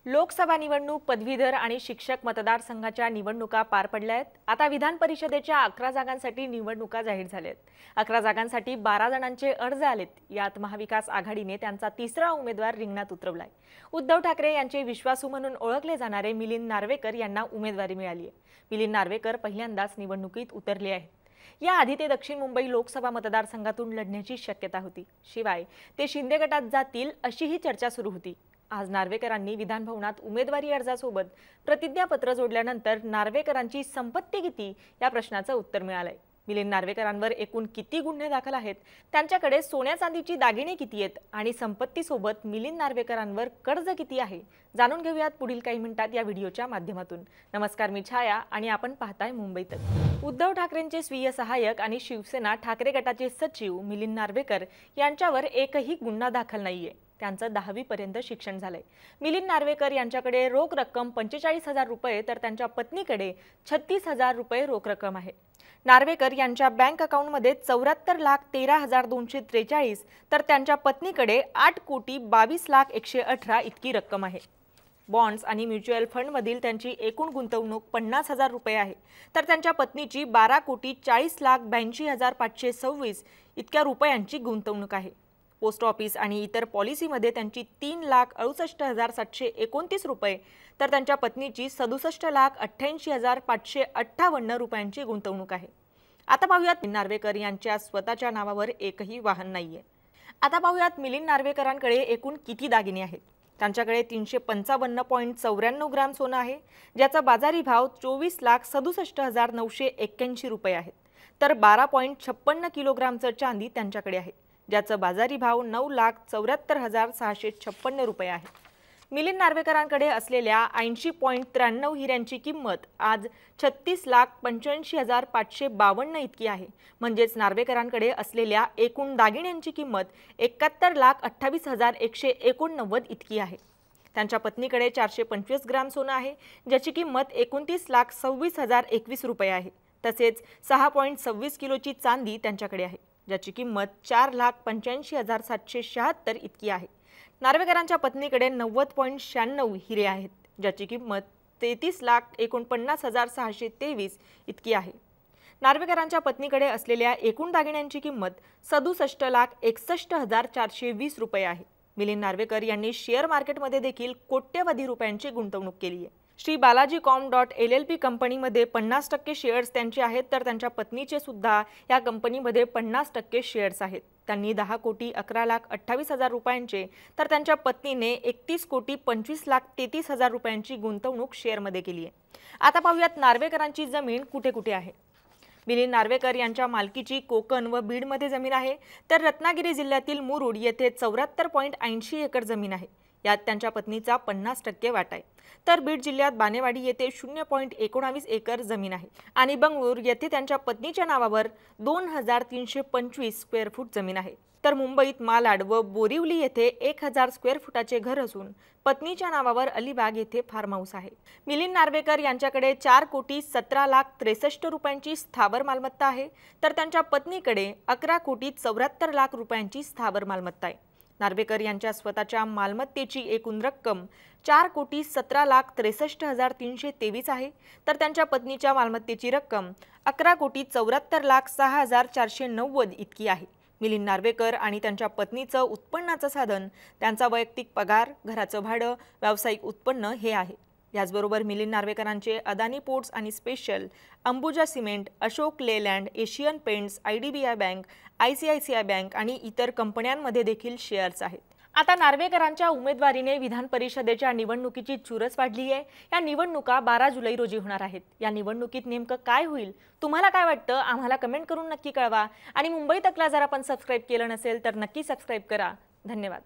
लोकसभा निवडणूक, पदवीधर आणि शिक्षक मतदारसंघाच्या निवडणुका पार पडल्या आहेत। आता विधान परिषदेच्या 11 जागांसाठी निवडणुका जाहीर झाल्या आहेत। 11 जागांसाठी 12 जणांचे अर्ज आलेत। यात महाविकास आघाडीने त्यांचा तिसरा उमेदवार रिंगणात उतरवलाय। उद्धव ठाकरे यांचे विश्वासू म्हणून ओळखले जाणारे मिलिंद नार्वेकर यांना उमेदवारी मिळाली आहे। मिलिंद नार्वेकर पहिल्यांदाच निवडणुकीत उतरले आहेत। याआधी ते दक्षिण मुंबई लोकसभा मतदारसंघातून लढण्याची शक्यता होती। शिवाय ते शिंदे गटात जातील अशीही चर्चा सुरू होती। आज नार्वेकरांनी विधान भवनात उमेदवारी अर्जासोबत प्रतिज्ञापत्र जोडल्यानंतर नार्वेकरांची संपत्ती किती या प्रश्नाचं उत्तर मिळालंय। मिलिंद नार्वेकरांवर एकूण किती गुन्हे दाखल आहेत, त्यांच्याकडे सोन्या चांदीची दागिने किती आहेत आणि संपत्तीसोबत मिलिंद नार्वेकरांवर कर्ज किती आहे, जाणून घेऊयात पुढील काही मिनिटात या व्हिडिओच्या माध्यमातून। नमस्कार, मी छाया आणि आपण पाहताय मुंबई तक। उद्धव ठाकरेंचे स्वीय सहाय्यक आणि शिवसेना ठाकरे गटाचे सचिव मिलिंद नार्वेकर यांच्यावर एकही गुन्हा दाखल नाहीये। त्यांचं 10वी पर्यंत शिक्षण झालंय। मिलिंद नार्वेकर यांच्याकडे रोख रक्कम 45,000 रुपये तर त्यांच्या पत्नीकडे 36,000 रुपये रोख रक्कम आहे। नार्वेकर यांच्या बँक अकाउंटमध्ये 74,13,243 तर त्यांच्या पत्नीकडे 8,22,118 इतकी रक्कम आहे। बॉन्ड्स आणि म्युच्युअल फंडमधील त्यांची एकूण गुंतवणूक 50,000 रुपये आहे, तर त्यांच्या पत्नीची 12,40,82,526 इतक्या रुपयांची गुंतवणूक आहे। पोस्ट ऑफिस आणि इतर पॉलिसीमध्ये त्यांची 3,68,729 रुपये तर त्यांच्या पत्नीची 67,88,558 रुपयांची गुंतवणूक आहे। आता पाहूयात नार्वेकर यांच्या स्वतःच्या नावावर एकही वाहन नाहीये। आता पाहूयात मिलिंद नार्वेकरांकडे एकूण किती दागिने आहेत। त्यांच्याकडे 355.94 ग्राम सोनं आहे, ज्याचा बाजारी भाव 24,67,981 रुपये आहे, तर 12.56 किलोग्रामचं चांदी त्यांच्याकडे आहे, ज्याचं बाजारी भाव 9,74,656 रुपये आहे। मिलिंद नार्वेकरांकडे असलेल्या 80.93 हिऱ्यांची किंमत आज 36,85,552 इतकी आहे। म्हणजेच नार्वेकरांकडे असलेल्या एकूण दागिन्यांची किंमत 71,28,189 इतकी आहे। त्यांच्या पत्नीकडे 425 ग्राम सोनं आहे, ज्याची किंमत 29,26,021 रुपये आहे। तसेच 6.26 किलोची चांदी त्यांच्याकडे आहे, ज्याची किंमत 4,85,776 इतकी आहे। नार्वेकरांच्या पत्नीकडे 90.96 हिरे आहेत, ज्याची किंमत 33,49,623 इतकी आहे। नार्वेकरांच्या पत्नीकडे असलेल्या एकूण दागिन्यांची किंमत 67,61,420 रुपये आहे। मिलिंद नार्वेकर यांनी शेअर मार्केटमध्ये देखील कोट्यवधी रुपयांची गुंतवणूक केली आहे। श्री बालाजी कॉम.LLP कंपनीमध्ये 50% शेअर्स त्यांचे आहेत, तर त्यांच्या पत्नीचे सुद्धा या कंपनीमध्ये 50% शेअर्स आहेत। त्यांनी 10,11,28,000 रुपयांचे तर त्यांच्या पत्नीने 31,25,33,000 रुपयांची गुंतवणूक शेअरमध्ये केली आहे। आता पाहूयात नार्वेकरांची जमीन कुठे कुठे आहे। मिलिंद नार्वेकर यांच्या मालकीची कोकण व बीडमध्ये जमीन आहे, तर रत्नागिरी जिल्ह्यातील मुरुड येथे 74.80 एकर जमीन आहे। यात त्यांच्या पत्नीचा 50% वाटा आहे, तर बीड जिल्ह्यात बानेवाडी येथे 0.19 एकर जमीन आहे आणि बंगळूर येथे त्यांच्या पत्नीच्या नावावर 2,325 स्क्वेअर फूट जमीन आहे। तर मुंबईत मालाड व बोरिवली येथे 1,000 स्क्वेअर फुटाचे घर असून पत्नीच्या नावावर अलिबाग येथे फार्म हाऊस आहे। मिलिंद नार्वेकर यांच्याकडे 4,17,63,00,000 रुपयांची स्थावर मालमत्ता आहे, तर त्यांच्या पत्नीकडे 11,74,00,000 रुपयांची स्थावर मालमत्ता आहे। नार्वेकर यांच्या स्वतःच्या मालमत्तेची एकूण रक्कम 4,17,63,323 आहे, तर त्यांच्या पत्नीच्या मालमत्तेची रक्कम 11,74,06,490 इतकी आहे। मिलिंद नार्वेकर आणि त्यांच्या पत्नीचं उत्पन्नाचं साधन त्यांचा वैयक्तिक पगार, घराचं भाडं, व्यावसायिक उत्पन्न हे आहे। याचबरोबर मिलिंद नार्वेकरांचे अदानी पोर्ट्स आणि special, Ambuja cement, Ashok Leyland, Asian paints, IDBI bank, ICICI bank आणि इतर कंपन्यांमध्ये देखील शेअर्स आहेत। आता नार्वेकरांच्या उमेदवारीने विधान परिषदेच्या निवडणुकीची चुरस वाढली आहे। या निवडणुका 12 जुलै रोजी होणार आहेत। या निवडणुकीत नेमकं काय होईल, तुम्हाला काय वाटतं, आम्हाला कमेंट करून नक्की कळवा आणि मुंबई तकला जर आपण सबस्क्राइब केलं नसेल तर नक्की सबस्क्राइब करा। धन्यवाद।